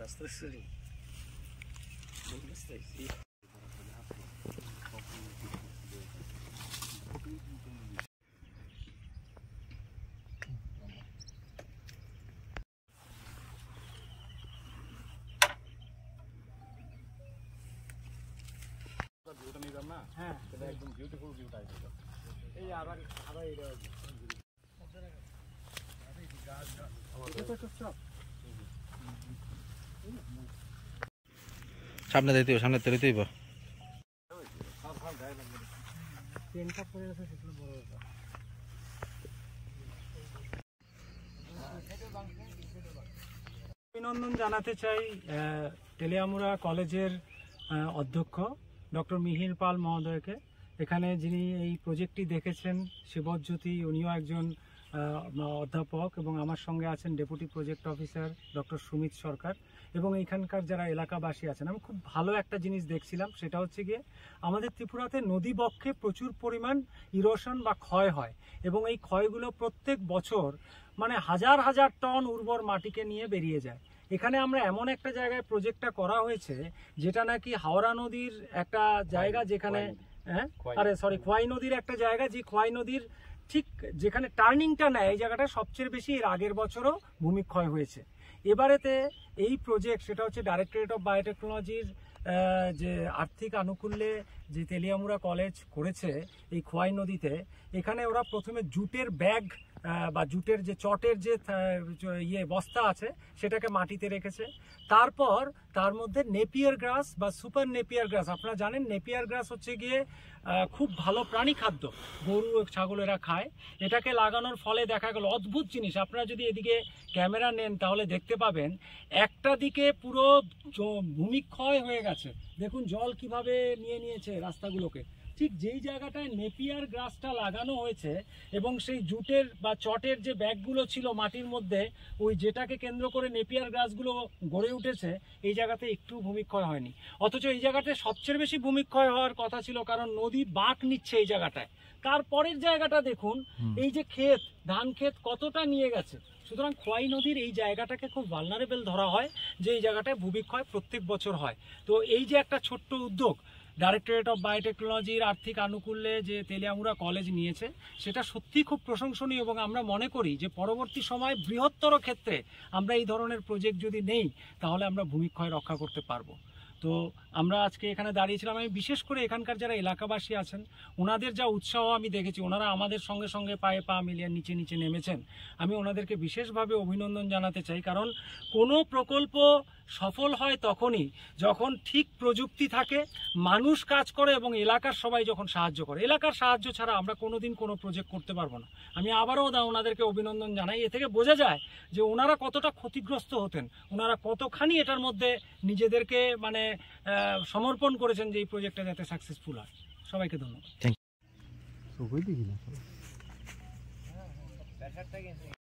রাস্তা সরি ভিউটা নিলাম না, হ্যাঁ এটা একদম বিউটিফুল ভিউটা আসবে। এই আবার এটা সামনে দিতে সামনে তৈরি দিব অভিনন্দন জানাতে চাই তেলিয়ামুড়া কলেজের অধ্যক্ষ ডক্টর মিহির পাল মহোদয়কে। এখানে যিনি এই প্রজেক্টটি দেখেছেন শিবজ্যোতি, উনিও একজন অধ্যাপক, এবং আমার সঙ্গে আছেন deputy project officer doctor Sumit Sarkar, এবং এখানকার যারা এলাকাবাসী আছেন। আমি খুব ভালো একটা জিনিস দেখছিলাম, সেটা হচ্ছে গিয়ে আমাদের ত্রিপুরাতে নদী বক্ষে প্রচুর পরিমাণ ইরোশন বা ক্ষয় হয়, এবং এই ক্ষয়গুলো প্রত্যেক বছর মানে হাজার হাজার টন উর্বর মাটিকে নিয়ে বেরিয়ে যায়। এখানে আমরা এমন একটা জায়গায় প্রজেক্টটা করা হয়েছে যেটা নাকি হাওড়া নদীর একটা জায়গা, যেখানে খোয়াই নদীর একটা জায়গা, যে খোয়াই নদীর ঠিক যেখানে টার্নিংটা নেয় এই জায়গাটা সবচেয়ে বেশি এর আগের বছরও ভূমিক্ষয় হয়েছে। এবারেতে এই প্রজেক্ট সেটা হচ্ছে ডাইরেক্টরেট অফ বায়োটেকনোলজির যে আর্থিক আনুকূল্যে যে তেলিয়ামুড়া কলেজ করেছে এই খোয়াই নদীতে। এখানে ওরা প্রথমে জুটের ব্যাগ বা জুটের যে চটের যে বস্তা আছে সেটাকে মাটিতে রেখেছে। তারপর তার মধ্যে নেপিয়ার গ্রাস বা সুপার নেপিয়ার গ্রাস, আপনারা জানেন নেপিয়ার গ্রাস হচ্ছে গিয়ে খুব ভালো প্রাণী খাদ্য, গরু ছাগলেরা খায়। এটাকে লাগানোর ফলে দেখা গেল অদ্ভুত জিনিস। আপনারা যদি এদিকে ক্যামেরা নেন তাহলে দেখতে পাবেন একটা দিকে পুরো ভূমিক্ষয় হয়ে গেছে, দেখুন জল কিভাবে নিয়ে নিয়েছে রাস্তাগুলোকে। ঠিক যেই জায়গাটায় নেপিয়ার গ্রাসটা লাগানো হয়েছে এবং সেই জুটের বা চটের যে ব্যাগগুলো ছিল মাটির মধ্যে, ওই যেটাকে কেন্দ্র করে নেপিয়ার গ্রাসগুলো গড়ে উঠেছে, এই জায়গাতে একটু ভূমিক্ষয় হয়নি। অথচ এই জায়গাতে সবচেয়ে বেশি ভূমিক্ষয় হওয়ার কথা ছিল, কারণ নদী বাঁক নিচ্ছে এই জায়গাটায়। তারপরের জায়গাটা দেখুন, এই যে ক্ষেত, ধান ক্ষেত কতটা নিয়ে গেছে। সুতরাং খোয়াই নদীর এই জায়গাটাকে খুব ভালনারেবল ধরা হয়, যে এই জায়গাটায় ভূমিক্ষয় প্রত্যেক বছর হয়। তো এই যে একটা ছোট্ট উদ্যোগ ডাইরেক্টরেট অফ বায়োটেকনোলজির আর্থিক আনুকূল্যে যে তেলিয়ামুড়া কলেজ নিয়েছে, সেটা সত্যিই খুব প্রশংসনীয়, এবং আমরা মনে করি যে পরবর্তী সময় বৃহত্তর ক্ষেত্রে আমরা এই ধরনের প্রজেক্ট যদি নেই তাহলে আমরা ভূমিক্ষয় রক্ষা করতে পারবো। তো আমরা আজকে এখানে দাঁড়িয়েছিলাম, আমি বিশেষ করে এখানকার যারা এলাকাবাসী আছেন ওনাদের যা উৎসাহ আমি দেখেছি, ওনারা আমাদের সঙ্গে সঙ্গে পায়ে পা মিলিয়ে নিচে নিচে নেমেছেন। আমি ওনাদেরকে বিশেষভাবে অভিনন্দন জানাতে চাই, কারণ কোনো প্রকল্প সফল হয় তখনই যখন ঠিক প্রযুক্তি থাকে, মানুষ কাজ করে এবং এলাকার সবাই যখন সাহায্য করে। এলাকার সাহায্য ছাড়া আমরা কোনোদিন কোনো প্রজেক্ট করতে পারবো না। আমি আবারও ওনাদেরকে অভিনন্দন জানাই। এ থেকে বোঝা যায় যে ওনারা কতটা ক্ষতিগ্রস্ত হতেন, ওনারা কতখানি এটার মধ্যে নিজেদেরকে মানে সমর্পণ করেছেন যে এই প্রজেক্টটা যাতে সাকসেসফুল হয়। সবাইকে ধন্যবাদ।